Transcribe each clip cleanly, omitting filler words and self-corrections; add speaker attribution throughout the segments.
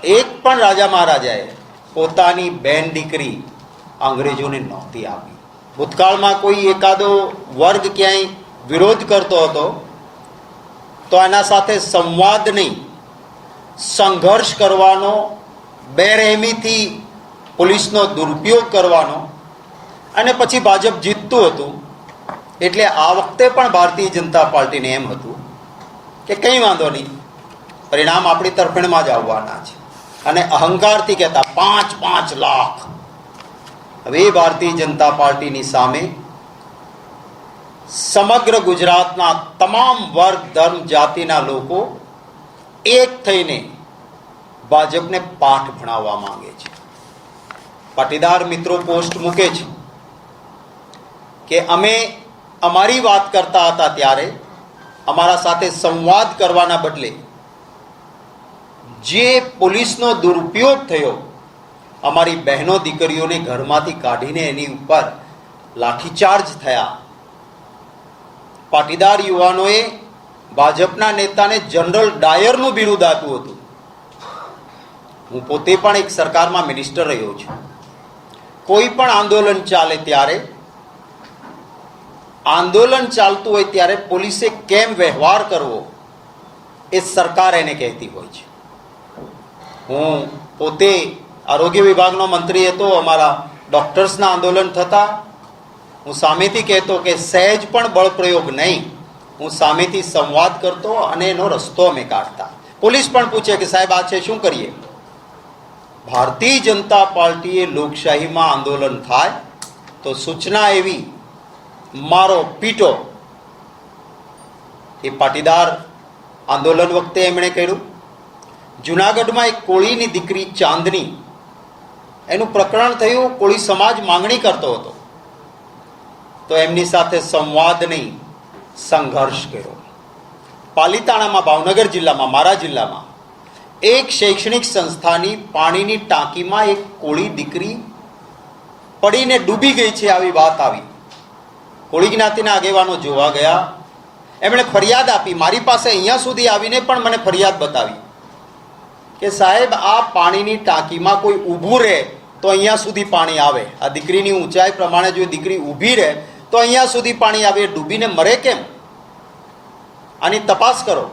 Speaker 1: એક પણ રાજા મહારાજાએ પોતાની બેન દીકરી અંગ્રેજોને નહોતી આપી. ભૂતકાળમાં કોઈ એકાદો વર્ગ ક્યાંય વિરોધ કરતો હતો તો એના સાથે સંવાદ નહીં, સંઘર્ષ કરવાનો, બેરહેમીથી પોલીસનો દુરુપયોગ કરવાનો, અને પછી ભાજપ જીતતું હતું. એટલે આ વખતે પણ ભારતીય જનતા પાર્ટીને એમ હતું કે કંઈ વાંધો નહીં, પરિણામ આપણી તરફેણમાં જ આવવાના છે, અને અહંકારથી કહેતા 5-5 લાખ. હવે ભારતીય જનતા પાર્ટીની સામે સમગ્ર ગુજરાતના તમામ વર્ગ, ધર્મ, જાતિના લોકો એક થઈને ભાજપને પાઠ ભણાવવા માંગે છે. પાટીદાર મિત્રો પોસ્ટ મૂકે છે કે અમે અમારી વાત કરતા હતા ત્યારે અમારા સાથે સંવાદ કરવાના બદલે જે પોલીસનો દુરુપયોગ થયો, અમારી બહેનો દીકરીઓને ઘરમાંથી કાઢીને એની ઉપર લાઠીચાર્જ થયા. પાટીદાર યુવાનોએ ભાજપના નેતાને જનરલ ડાયરનું બિરુદ આપ્યું હતું. હું પોતે પણ એક સરકારમાં મિનિસ્ટર રહ્યો છું. કોઈ પણ આંદોલન ચાલે ત્યારે, આંદોલન ચાલતું હોય ત્યારે પોલીસે કેમ વ્યવહાર કરવો એ સરકાર એને કહેતી હોય છે. હું પોતે આરોગ્ય વિભાગનો મંત્રી હતો. અમારા ડૉક્ટર્સના આંદોલન થતા હું સામેથી કહેતો કે સહેજ પણ બળપ્રયોગ નહીં, હું સામેથી સંવાદ કરતો અને એનો રસ્તો અમે કાઢતા. પોલીસ પણ પૂછે કે સાહેબ આ છે, શું કરીએ? ભારતીય જનતા પાર્ટીએ લોકશાહીમાં આંદોલન થાય તો સૂચના એવી, મારો પીટો. એ પાટીદાર આંદોલન વખતે એમણે કર્યું. જુનાગઢમાં એક કોળીની દીકરી ચાંદની, એનું પ્રકરણ થયું. કોળી સમાજ માંગણી કરતો હતો તો એમની સાથે સંવાદ નહીં, સંઘર્ષ કર્યો. પાલીતાણામાં, ભાવનગર જિલ્લામાં, મારા જિલ્લામાં એક શૈક્ષણિક સંસ્થાની પાણીની ટાંકીમાં એક કોળી દીકરી પડીને ડૂબી ગઈ છે, આવી વાત આવી. કોળી જ્ઞાતિના આગેવાનો જોવા ગયા. એમણે ફરિયાદ આપી. મારી પાસે અહીંયા સુધી આવીને પણ મને ફરિયાદ બતાવી કે સાહેબ આ પાણીની ટાંકીમાં કોઈ ઊભું રહે તો અહીંયા સુધી પાણી આવે. આ દીકરીની ઊંચાઈ પ્રમાણે જો દીકરી ઊભી રહે તો અહીંયા સુધી પાણી આવે, ડૂબીને મરે કેમ? આની તપાસ કરો.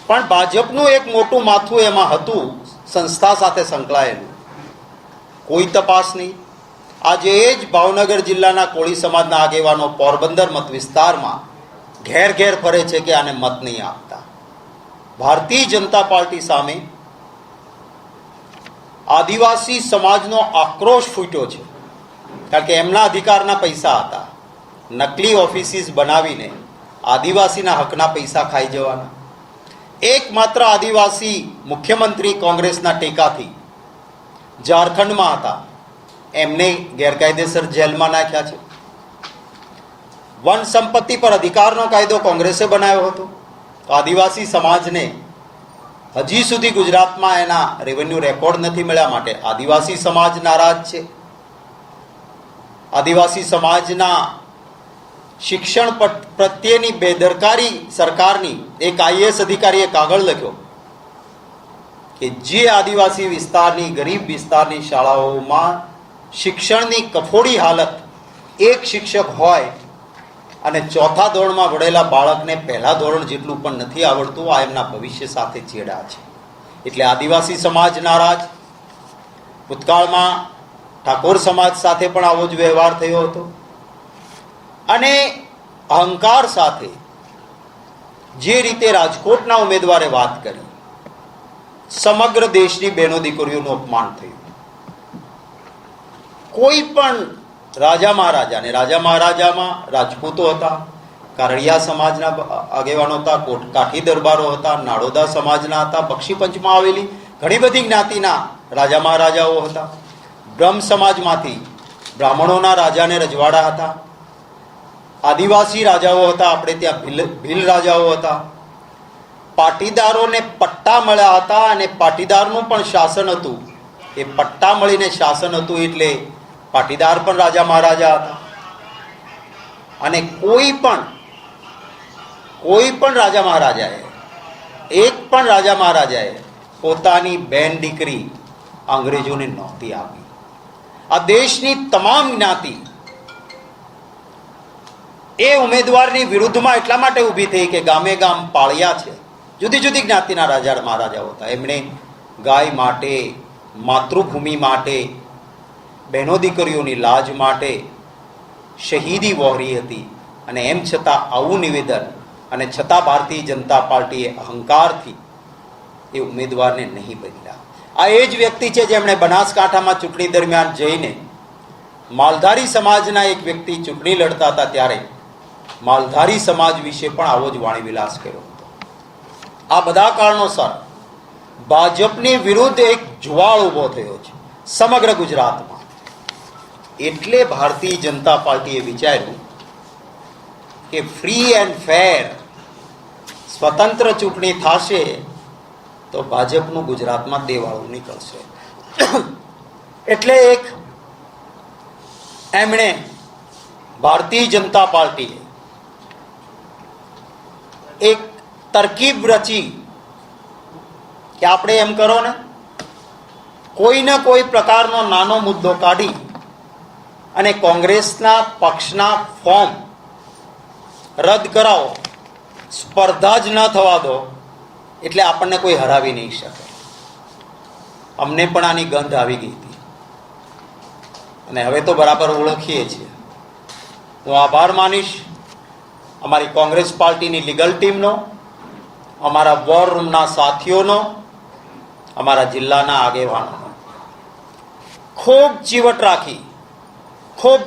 Speaker 1: પણ ભાજપનું એક મોટું માથું એમાં હતું, સંસ્થા સાથે સંકળાયેલું. કોઈ તપાસ નહીં. આજે એ જ ભાવનગર જિલ્લાના કોળી સમાજના આગેવાનો પોરબંદર મત વિસ્તારમાં ઘેર ઘેર ફરે છે કે આને મત નહીં આપતા. ભારતીય જનતા પાર્ટી સામે આદિવાસી સમાજનો આક્રોશ ફૂટ્યો છે, કારણ કે એમના અધિકારના પૈસા હતા. નકલી ઓફિસીસ બનાવીને આદિવાસીના હકના પૈસા ખાઈ જવાના. એકમાત્ર આદિવાસી મુખ્યમંત્રી કોંગ્રેસના ટેકાથી ઝારખંડમાં હતા, એમને ગેરકાયદેસર જેલમાં નાખ્યા છે. વન સંપત્તિ પર અધિકારનો કાયદો કોંગ્રેસે બનાવ્યો હતો. તો આદિવાસી સમાજને હજી સુધી ગુજરાતમાં એના રેવન્યુ રેકોર્ડ નથી મળ્યા, માટે આદિવાસી સમાજ નારાજ છે. આદિવાસી સમાજના શિક્ષણ પ્રત્યેની બેદરકારી સરકારની એક IAS અધિકારીએ કાગળ લખ્યો કે જે આદિવાસી વિસ્તારની, ગરીબ વિસ્તારની શાળાઓમાં શિક્ષણની કફોડી હાલત, એક શિક્ષક હોય અને ચોથા ધોરણમાં ભણેલા બાળકને પહેલા ધોરણ જેટલું પણ નથી આવડતું, આ એમના ભવિષ્ય સાથે ચેડા છે. એટલે આદિવાસી સમાજ નારાજ. ભૂતકાળમાં ઠાકોર સમાજ સાથે પણ આવો જ વ્યવહાર થયો હતો. અને અહંકાર સાથે જે રીતે રાજકોટના ઉમેદવારે વાત કરી, સમગ્ર દેશની બહેનો દીકરીઓનું અપમાન થયું. કોઈ પણ રાજા મહારાજાને, રાજા મહારાજામાં રાજપૂતો હતા, કારડિયા સમાજના આગેવાનો હતા, કાઠી દરબારો હતા, નાડોદા સમાજના હતા, બક્ષીપંચમાં આવેલી ઘણી બધી જ્ઞાતિના રાજા મહારાજાઓ હતા. બ્રહ્મ સમાજમાંથી બ્રાહ્મણોના રાજાને રજવાડા હતા. આદિવાસી રાજાઓ હતા, આપણે ત્યાં ભીલ રાજાઓ હતા. પાટીદારોને પટ્ટા મળ્યા હતા અને પાટીદારનું પણ શાસન હતું. એ પટ્ટા મળીને શાસન હતું એટલે પાટીદાર પણ રાજા મહારાજા હતા. અને કોઈ પણ રાજા મહારાજાએ, એક પણ રાજા મહારાજાએ પોતાની બેન દીકરી અંગ્રેજોને નહોતી આપી. આ દેશની તમામ જ્ઞાતિ એ ઉમેદવારની વિરુદ્ધમાં એટલા માટે ઊભી થઈ કે ગામે ગામ પાળ્યા છે, જુદી જુદી જ્ઞાતિના રાજા મહારાજાઓ હતા. એમણે ગાય માટે, માતૃભૂમિ માટે, બહેનો દીકરીઓની લાજ માટે શહીદી વહોરી હતી. અને એમ છતાં આવું નિવેદન, અને છતાં ભારતીય જનતા પાર્ટીએ અહંકારથી એ ઉમેદવારને નહીં બદલ્યા. આ એ જ વ્યક્તિ છે જેમણે બનાસકાંઠામાં ચૂંટણી દરમિયાન જઈને માલધારી સમાજના એક વ્યક્તિ ચૂંટણી લડતા હતા ત્યારે માલધારી સમાજ વિશે પણ આવો જ વાણી વિલાસ કર્યો હતો. આ બધા કારણોસર ભાજપની વિરુદ્ધ એક જુવાળ ઊભો થયો છે સમગ્ર ગુજરાતમાં. એટલે ભારતીય જનતા પાર્ટીએ વિચાર્યું કે ફ્રી એન્ડ ફેર સ્વતંત્ર ચૂંટણી થશે તો ભાજપનું ગુજરાતમાં દેવાળું નીકળશે. એટલે એમણે ભારતીય જનતા પાર્ટીએ એક તરકીબ રચી કે આપણે એમ કરો ને, કોઈને કોઈ પ્રકારનો નાનો મુદ્દો કાઢી અને કોંગ્રેસના પક્ષના ફોર્મ રદ કરાવો, સ્પર્ધા જ ન થવા દો, એટલે આપણને કોઈ હરાવી નહીં શકે. અમને પણ આની ગંધ આવી ગઈ હતી અને હવે તો બરાબર ઓળખીએ છીએ. હું આભાર માનીશ અમારી કોંગ્રેસ પાર્ટીની લીગલ ટીમનો, અમારા વોર રૂમના સાથીઓનો, અમારા જિલ્લાના આગેવાનોનો. ખૂબ ચીવટ રાખી, ખૂબ